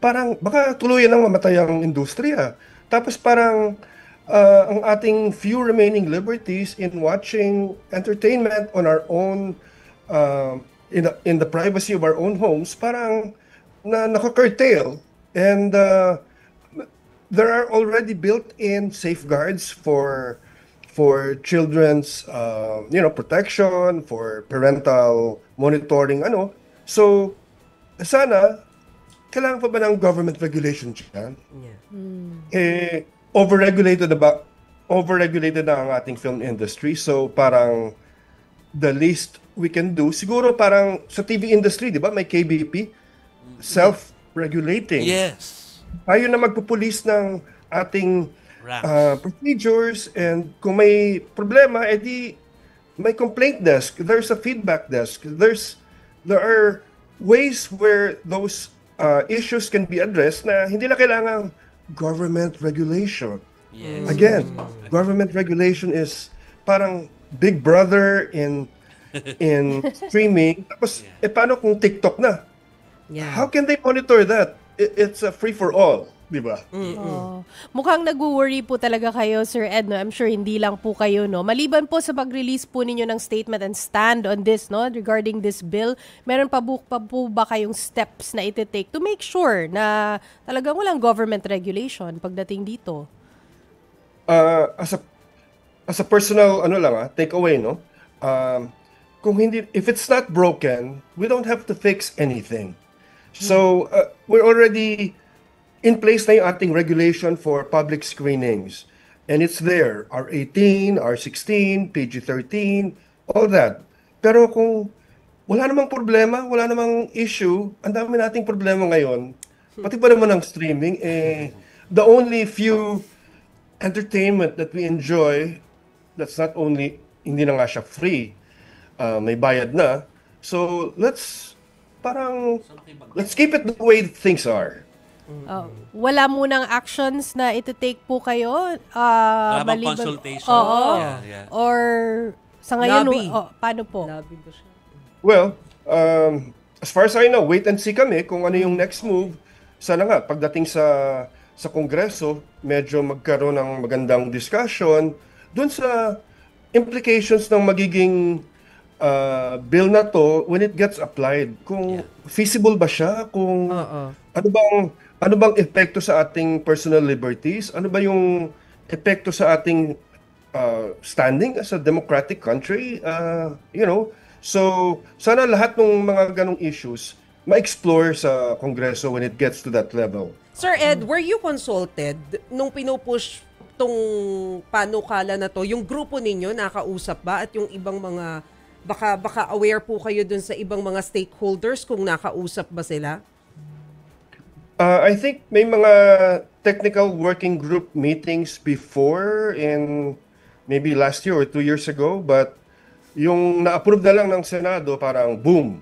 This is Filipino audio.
parang baka tuluyan ng mamatay ang industriya. Tapos parang ang ating few remaining liberties in watching entertainment on our own, in the privacy of our own homes, parang naka-curtail. And there are already built-in safeguards for children's protection, for parental monitoring, so sana kailangan pa ba ng government regulation dyan? Yeah. Eh, overregulated na ang ating film industry, so parang the least we can do, siguro parang sa TV industry, di ba, may KBP, self-regulating. Yes. Tayo na magpupulis ng ating Ranks. procedures, and kung may problema, edi may complaint desk, there's a feedback desk, there are ways where those issues can be addressed na hindi na kailangan government regulation. Yes. Again, government regulation is parang Big Brother in streaming. Tapos, paano kung TikTok na? Yeah. How can they monitor that? It's a free for all, di ba? Oh. Mukhang nag-worry po talaga kayo, Sir Ed, no? I'm sure hindi lang po kayo, no? Maliban po sa pag-release po ninyo ng statement and stand on this, no? Regarding this bill, meron pa po ba kayong steps na iti-take to make sure na talagang walang government regulation pagdating dito? As a personal takeaway, no? If it's not broken, we don't have to fix anything. So we're already in place na yung ating regulation for public screenings, and it's there, R18, R16, PG-13, all that. Pero kung wala namang problema, wala namang issue, ang dami nating problema ngayon, pati pa naman ng streaming, the only few entertainment that we enjoy, that's not only, hindi na nga siya free, may bayad na. So let's keep it the way things are. Wala munang actions na iti-take po kayo? Wala bang consultation? Oo. Yeah. Or sa ngayon, Lobby. paano po? Labi ba siya? Well, as far as I know, wait and see kami kung ano yung next move. Sana nga, pagdating sa Kongreso, medyo magkaroon ng magandang discussion dun sa implications ng magiging bill na to when it gets applied. Kung feasible ba siya? Kung ano bang epekto sa ating personal liberties? Ano ba yung epekto sa ating standing as a democratic country? So sana lahat ng mga ganong issues ma-explore sa Kongreso when it gets to that level. Sir Ed, were you consulted nung pinupush tong panukala na to? Yung grupo ninyo nakausap ba, at yung ibang mga baka aware po kayo dun sa ibang mga stakeholders kung nakausap ba sila? I think may mga technical working group meetings before, in maybe last year or 2 years ago, but yung na-approve na lang ng Senado, parang boom,